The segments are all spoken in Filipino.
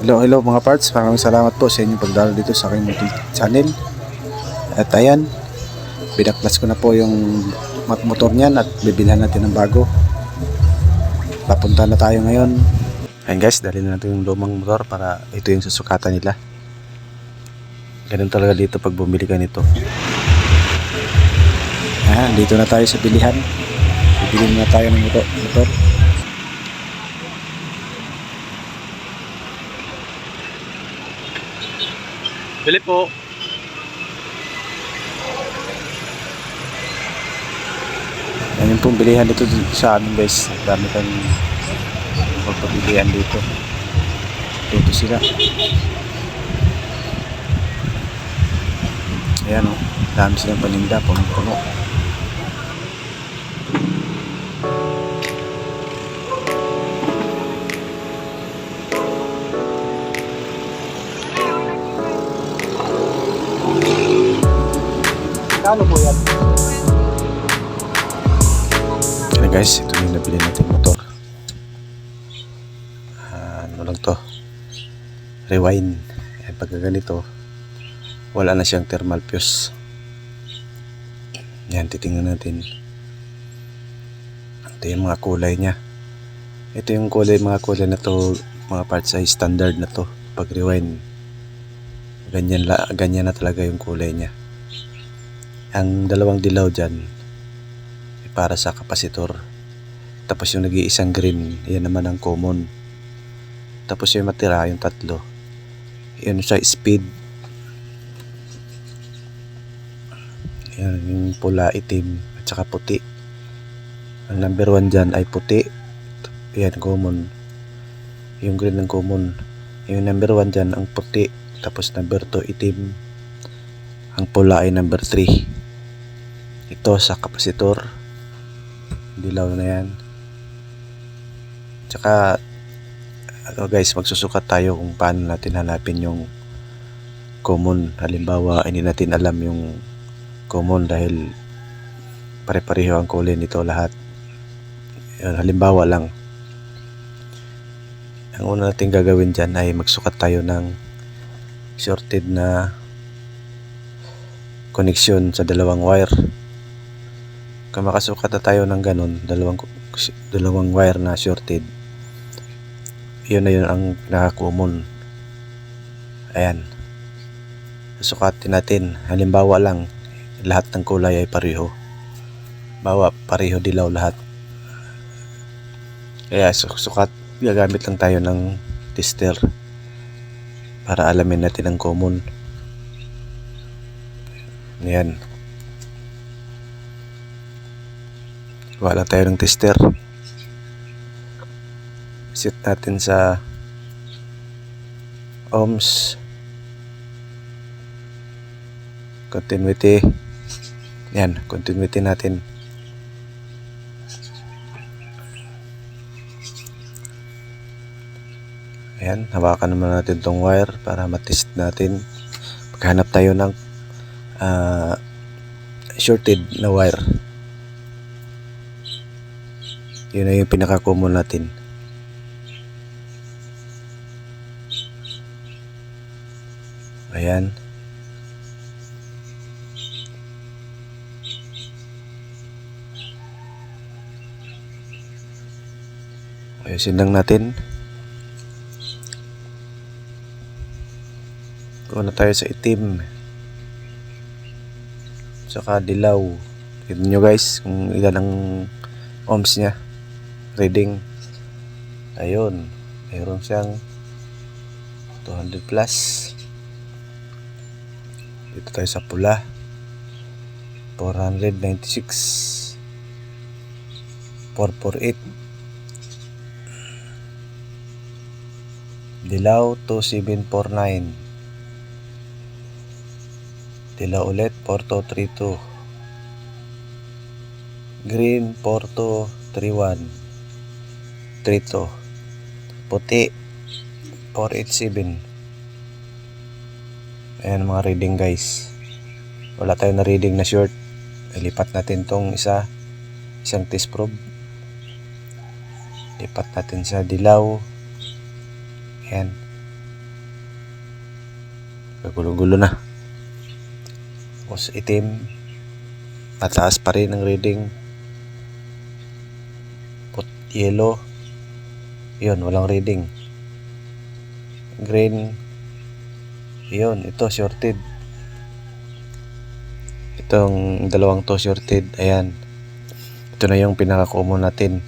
Hello mga parts, maraming salamat po sa inyong pagdalo dito sa aking channel. At ayan, binaklas ko na po yung motor niyan at bibilhan natin ng bago. Papunta na tayo ngayon. Ayan guys, dali na natin yung lumang motor para ito yung susukatan nila. Ganun talaga dito pag bumili ka nito. Ayan, dito na tayo sa bilihan. Bibili na tayo ng motor. Bili po. Yan yung pong bilihan dito sa amin guys. Dami kang magpabilihan dito. Dito sila. Ayan o. Dami silang paninda. Puno-puno. Kano po yan? Yan guys, ito yung nabili natin motor. Ano lang to, rewind. Yan, pagka ganito wala na siyang thermal fuse. Yan, titingnan natin. Ito yung mga kulay nya. Ito yung mga kulay na to, mga parts ay standard na to. Pag rewind, ganyan na talaga yung kulay nya. Ang dalawang dilaw dyan ay para sa kapasitor. Tapos yung nag-iisang green, yan naman ang common. Tapos yung matira, yung tatlo, yun sa speed. Yan, yung pula, itim at saka puti. Ang number 1 dyan ay puti. Yan, common. Yung green ng common. Yung number 1 dyan ang puti. Tapos number 2 itim. Ang pula ay number 3. Ito sa kapasitor, dilaw na yan. Tsaka guys, magsusukat tayo kung paano natin hanapin yung common. Halimbawa, hindi natin alam yung common dahil pare-pareho ang kulay nito lahat. Yun, halimbawa lang. Ang una natin gagawin dyan ay magsukat tayo ng shorted na connection sa dalawang wire. Kung makasukat na tayo ng ganun, dalawang wire na shorted, yun na yun ang naka-common. Ayan, sukatin natin. Halimbawa lang, lahat ng kulay ay pareho. Bawa pareho dilaw lahat. Kaya gagamit lang tayo ng tester para alamin natin ang common. Ayan, wala tayo ng tester. Set natin sa ohms, continuity. Yan, continuity natin. Ayan, hawakan naman natin tong wire para matest natin. Maghanap tayo ng shorted na wire. Yun na yung pinaka-common natin. Ayan. Ayusin lang natin. Una tayo sa itim, saka dilaw. Tignan nyo guys kung ilan ang ohms nya reading. Ayun, mayroon siyang 200 plus. Dito tayo sa pula, 496, 448. Dilaw 2749. Dilaw ulit 4232. Green 4231. 32. Puti 487. Ayan mga reading guys. Wala tayong na reading na short. Ilipat natin tong isang test probe. Lipat natin sa dilaw. Ayan. Kagulo-gulo na. Tapos itim. Mataas pa rin ang reading. Yellow. Yun, walang reading. Green. Yun, ito shorted. Itong dalawang to shorted. Ayan. Ito na yung pinaka-common natin.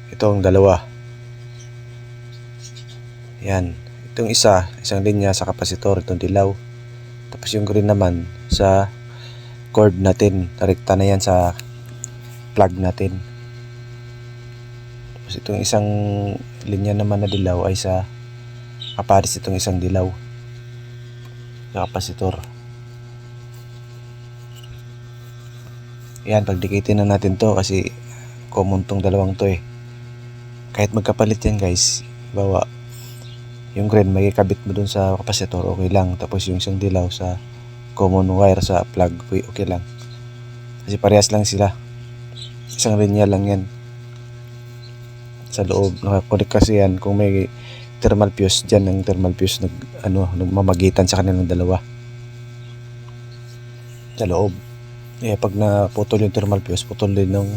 Itong dalawa. Ayan. Itong isang linya sa kapasitor. Itong dilaw. Tapos yung green naman sa cord natin. Rekta na yan sa plug natin. Tapos itong isang linya naman na dilaw ay sa kapares itong isang dilaw sa kapasitor. Yan, pagdikitin na natin to kasi common tong dalawang to eh. Kahit magkapalit yan guys, bawa yung green may kabit mo dun sa kapasitor, okay lang. Tapos yung isang dilaw sa common wire sa plug, okay lang. Kasi parehas lang sila. Isang linya lang yan. Sa loob, nakakonek kasi yan. Kung may thermal fuse dyan, ang thermal fuse nagmamagitan sa kanilang dalawa. Sa loob. Eh, pag naputol yung thermal fuse, putol din ng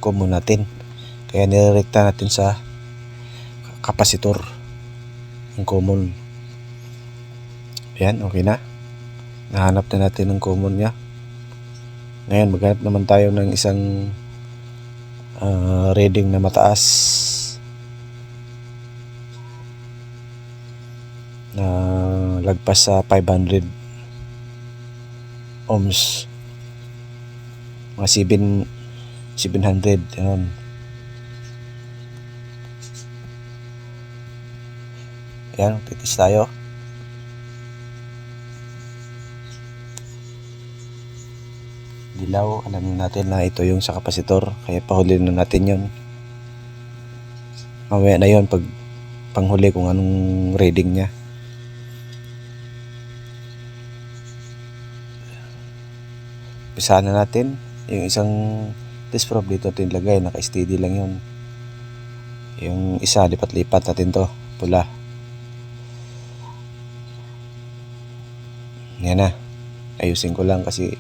common natin. Kaya nirerekta natin sa kapasitor ang common. Ayan, okay na. Nahanap na natin ang common nya. Ngayon, maghanap naman tayo ng isang reading na mataas na lagpas sa 500 ohms. Mga 700. Ayan. Ayan, titis tayo. Dilaw, alam natin na ito yung sa kapasitor, kaya pahuli na natin yun. Mamaya na yun pag panghuli kung anong reading nya. Pisahan na natin. Yung isang test probe dito natin lagay, naka-steady lang yun. Yung isa, lipat-lipat natin to, pula. Yan na. Ayusin ko lang kasi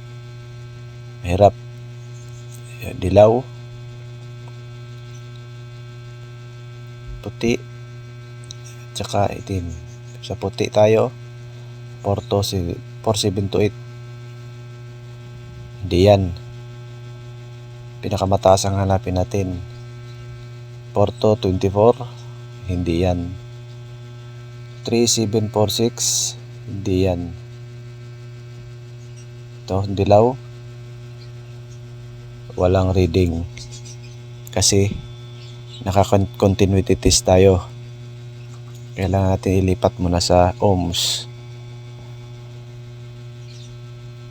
mahirap. Dilaw. Puti. Tsaka itim. Sa puti tayo. 4728. Hindi yan. Pinakamataas ang hanapin natin. 4224. Hindi yan. 3746. Hindi yan. Ito, dilaw. Walang reading. Kasi naka-continuity test tayo. Kailangan natin ilipat muna sa ohms.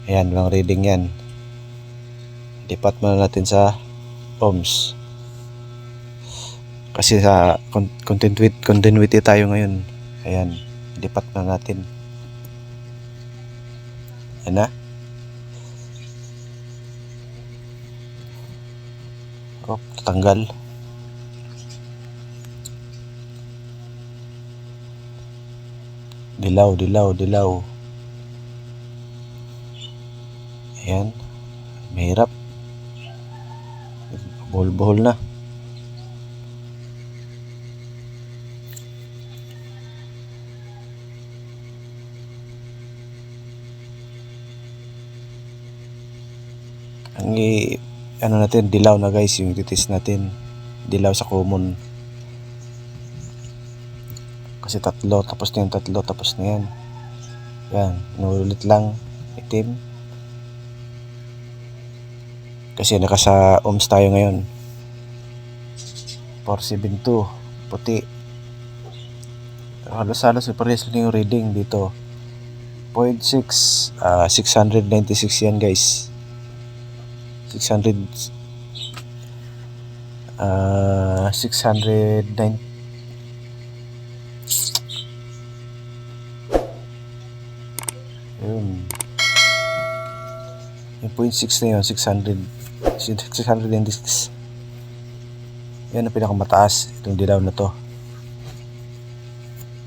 Ayan, walang reading yan. Lipat muna natin sa ohms. Kasi sa continuity tayo ngayon. Ayan, lipat na natin. Ayan na. Oh, tanggal. Dilaw. Ayan. Mahirap. Buhol-buhol na. Ang natin, dilaw na guys, yung titis natin. Dilaw sa common. Kasi tatlo, tapos na yung tatlo, tapos na yan. Yan, inulit lang. Itim. Kasi nakasa ohms tayo ngayon. 472. Puti. Halos-halos parehas lang yung reading dito. 0.6. 696 yan guys. 609 yun. Yung 0.6 na yun, 696. Yan ang pinakamataas, itong dilaw na to.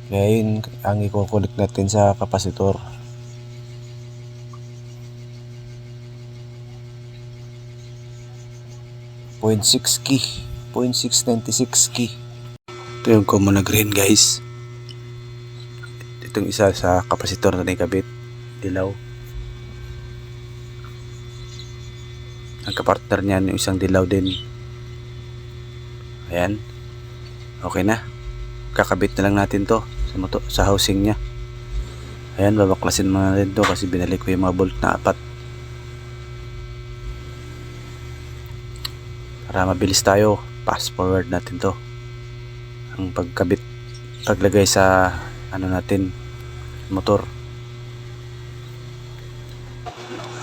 Ngayon, ang i-connect natin sa kapasitor. .6 key, 0.696 key. Ito yung common na green, guys. Itong isa sa kapasitor na nakabit, dilaw. Ang kapartner niyan yung isang dilaw din. Ayan. Okay na. Kakabit na lang natin to sa housing niya. Ayan, babaklasin mo na rin to kasi binalik ko yung mga bolt na 4 para mabilis tayo. Fast forward natin to ang paglagay sa natin, motor.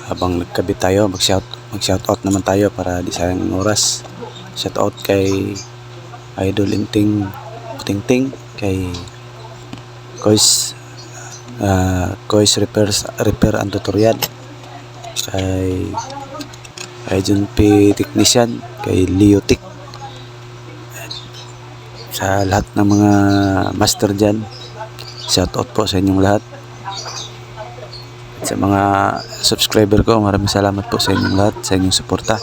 Habang nagkabit tayo, mag shoutout naman tayo para di sayang ang oras. Shoutout kay Idol Inting Putingting, kay Kois Repair and Tutorial, kay Jun P Technician, kay Leotic, sa lahat ng mga master dyan. Shoutout po sa inyong lahat. At sa mga subscriber ko, maraming salamat po sa inyong lahat, sa inyong suporta.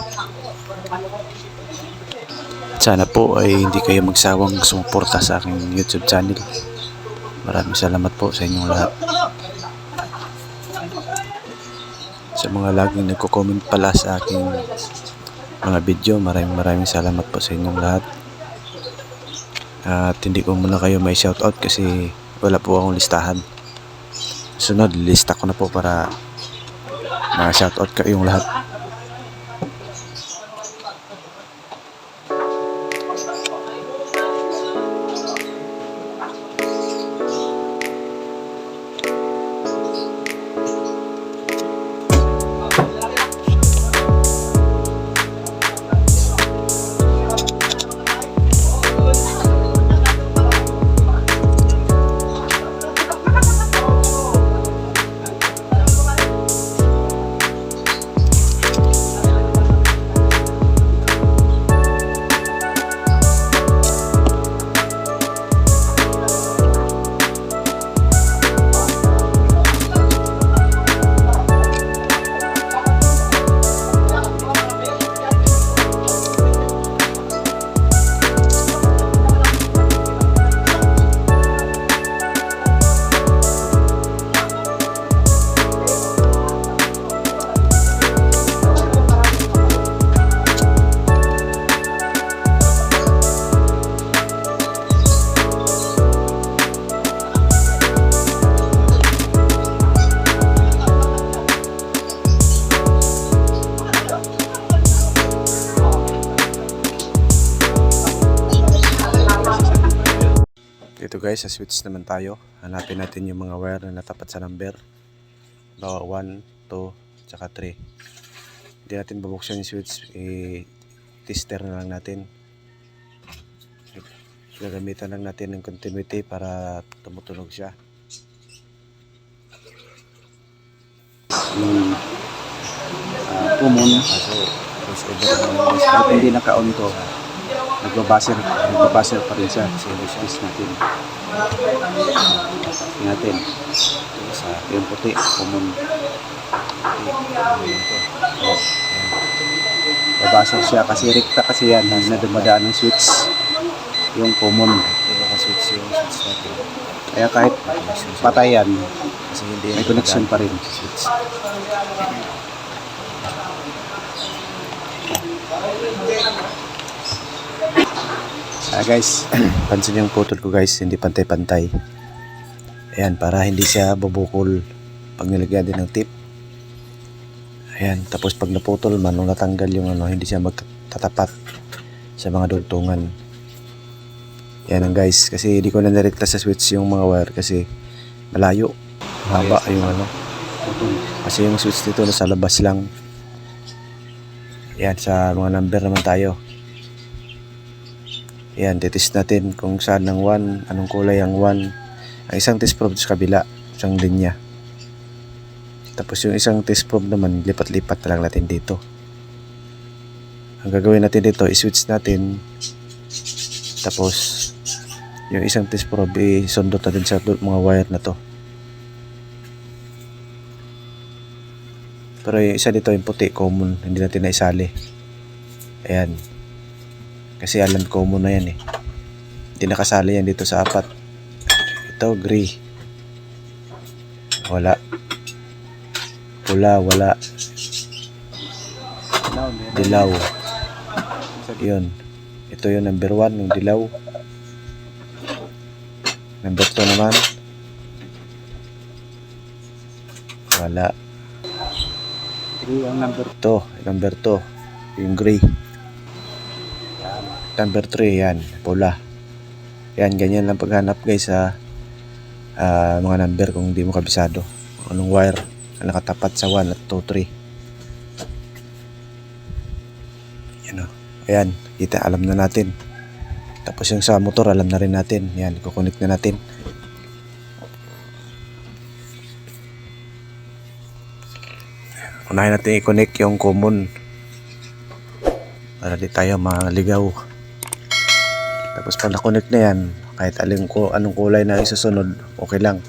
Sana po ay hindi kayo magsawang sumuporta sa aking YouTube channel. Maraming salamat po sa inyong lahat. Sa mga laging nagko-comment pala sa aking mga video, maraming salamat po sa inyong lahat. At hindi ko muna kayo may shoutout kasi wala po akong listahan. Sunod, lista ko na po para ma-shoutout kayong lahat. Dito guys, sa switch naman tayo. Hanapin natin yung mga wire na natapat sa number. Bawa 1, 2, tsaka 3. Hindi natin babuksan yung switch. Tester na lang natin. Gagamitan lang natin ng continuity para tumutunog siya. Common. So, hindi naka-on to. Nagbabaser pa rin siya sa switch natin. Tingnan natin sa yung puti, common. Babaser siya kasi rekta kasi yan na dumadaan ng switch, yung common. Switch natin. Kaya kahit patay yan, kasi hindi may connection pa rin sa switch. Guys, pansin yung putol ko guys, hindi pantay-pantay. Ayan, para hindi siya bubukol pag nilagyan din ng tip. Ayan, tapos pag naputol man o natanggal yung hindi siya magtatapat sa mga dugtungan. Ayan ang guys, kasi hindi ko na narekta sa switch yung mga wire kasi malayo, mahaba yung kasi yung switch dito nasa labas lang. Ayan, sa mga number naman tayo. Ayan, titest natin kung saan ang 1, anong kulay ang 1. Ang isang test probe sa kabila, isang linya. Tapos yung isang test probe naman, lipat-lipat na lang natin dito. Ang gagawin natin dito, i-switch natin. Tapos, yung isang test probe isundot natin sa mga wire na to. Pero yung isa dito yung puti, common, hindi natin naisali. Ayan, kasi alam common na yan eh, hindi nakasali yan dito sa 4. Ito gray, wala. Pula, wala. Dilaw, yun. Ito yung number 1, yung dilaw. Number 2 naman, wala. Ang number Ito, number 2, yung gray. Number 3, yan, pula. Yan, ganyan lang paghanap guys sa mga number kung hindi mo kabisado. Anong wire na nakatapat sa 1 at 2, 3. Yan o. Ayan, kita, alam na natin. Tapos yung sa motor, alam na rin natin. Yan, kukunik na natin. Unahin natin i-connect yung common para di tayo maligaw. Tapos pag na-connect na yan, kahit anong kulay na isusunod, okay lang.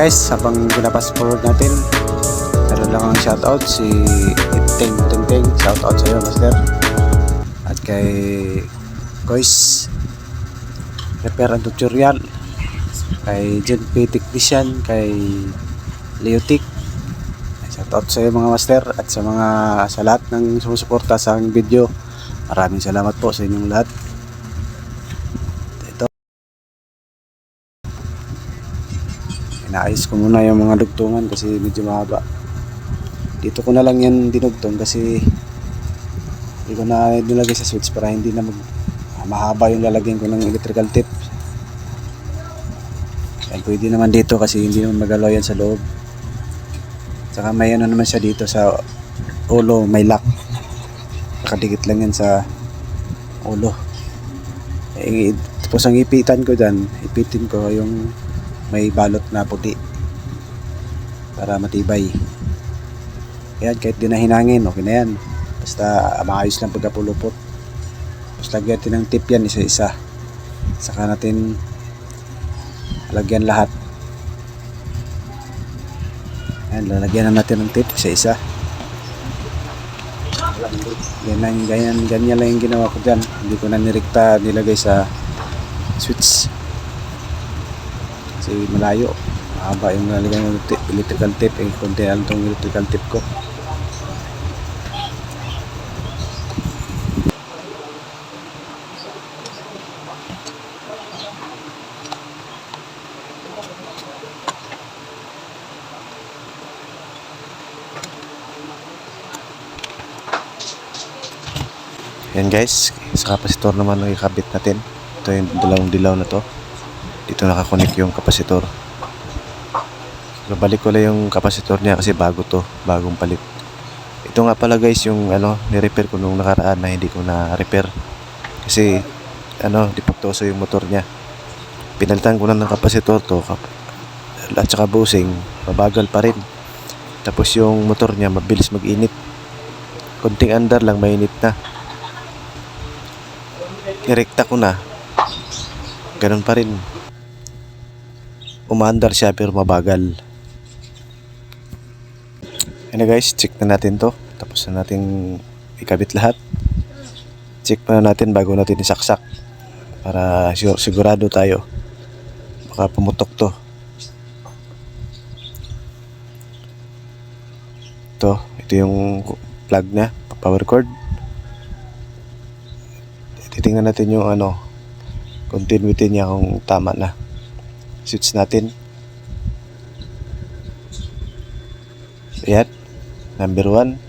guys, habang pinapass forward natin, meron lang ang shoutout si Teng Teng Teng, shoutout sa iyo master, at kay Kois Repair and Tutorial, kay Gen P Technician, kay Leotic, shoutout sa iyo mga master, at sa lahat ng sumusuporta sa aking video. Maraming salamat po sa inyong lahat. Inaayos ko muna yung mga dugtungan kasi medyo mahaba. Dito ko na lang yan dinugtong kasi hindi ko na nilagay sa switch para hindi na mahaba yung lalagyan ko ng electrical tape. Yan, pwede naman dito kasi hindi naman magalaw yan sa loob. Saka may ano naman siya dito sa ulo, may lock. Nakadikit lang yan sa ulo. Tapos ang ipitan ko dyan, ipitin ko yung may balot na puti para matibay. Yan, kahit di na hinangin, okay na yan. Basta maayos lang pagkapulupot. Tapos lagyan natin ng tip yan isa-isa. Saka natin lagyan lahat. Yan, lalagyan na natin ng tip isa-isa. Ganyan lang yung ginawa ko dyan. Hindi ko na nirikta nilagay sa switch kasi malayo, Haba yung nalagyan ng electrical tape. Konti lang itong electrical tape ko. Yan guys, sa kapasitor naman ang ikabit natin. Ito yung dalawang dilaw na to. Dito nakakonek yung kapasitor. Babalik ko lang yung kapasitor niya kasi bago to, bagong palit. Ito nga pala guys yung ni-repair ko nung nakaraan na hindi ko na-repair. Kasi dipuktoso yung motor niya. Pinalitan ko na ng kapasitor to at saka bushing, mabagal pa rin. Tapos yung motor niya mabilis mag-init. Konting andar lang mainit na. Nirekta ko na, ganun pa rin, umaandar siya pero mabagal. Ano guys, check na natin to, tapos na natin ikabit lahat. Check pa na natin bago natin isaksak para sigurado tayo, baka pumutok to. Ito yung plug na power cord. Titingnan natin yung continuity niya kung tama na. Switch natin. Ayan, number 1.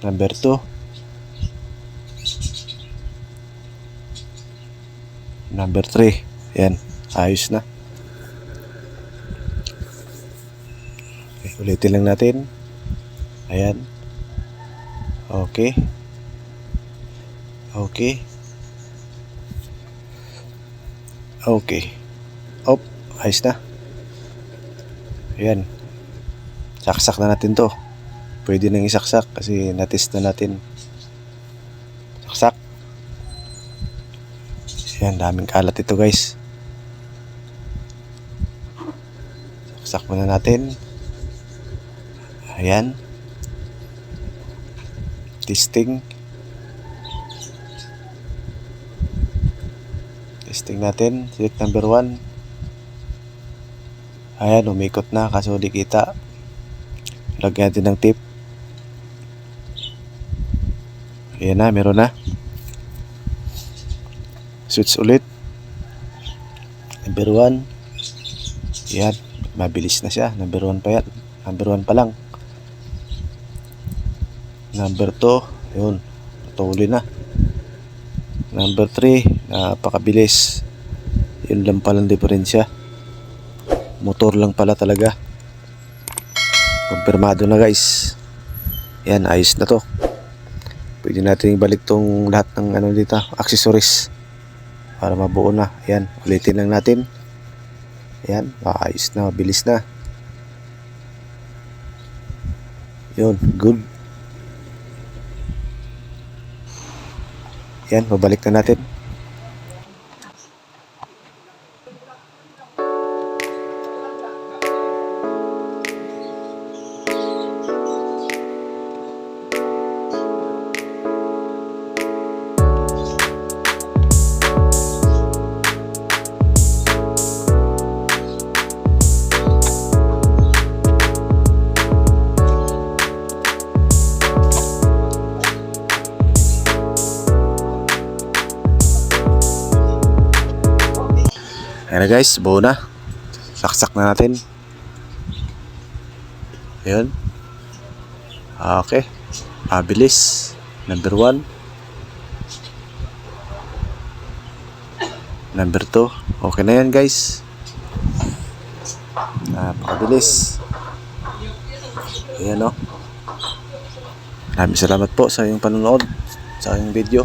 Number 2. Number 3. Ayan, ayos na. Okay, ulitin lang natin. Ayan. Okay. Okay. Okay. Ayos na. Ayan. Saksak na natin to. Pwede nang isaksak kasi natest na natin. Saksak. Ayan, daming kalat ito guys. Saksak muna natin. Ayan. Testing natin. Select number 1. Ayan, umikot na kaso di kita. Lagyan natin ng tip. Ayan na, meron na. Switch ulit. Number 1. Ayan, mabilis na siya. Number 1 pa yan. Number 1 pa lang. Number 2, yun, patuloy na. Number 3, napakabilis. Yun lang palang diferensya. Motor lang pala talaga. Kumpirmado na guys. Yan, ayos na to. Pwede natin ibalik tong lahat ng dito, accessories para mabuo na. Yan, ulitin lang natin. Yan, ayos na, mabilis na. Yun, good. Yan, babalik na natin. Ayan na guys, buo na. Saksak na natin. Ayan. Okay. Mabilis. Number 1. Number 2. Okay na yan guys. Napakabilis. Ayan o. Maraming salamat po sa inyong panonood sa aking video.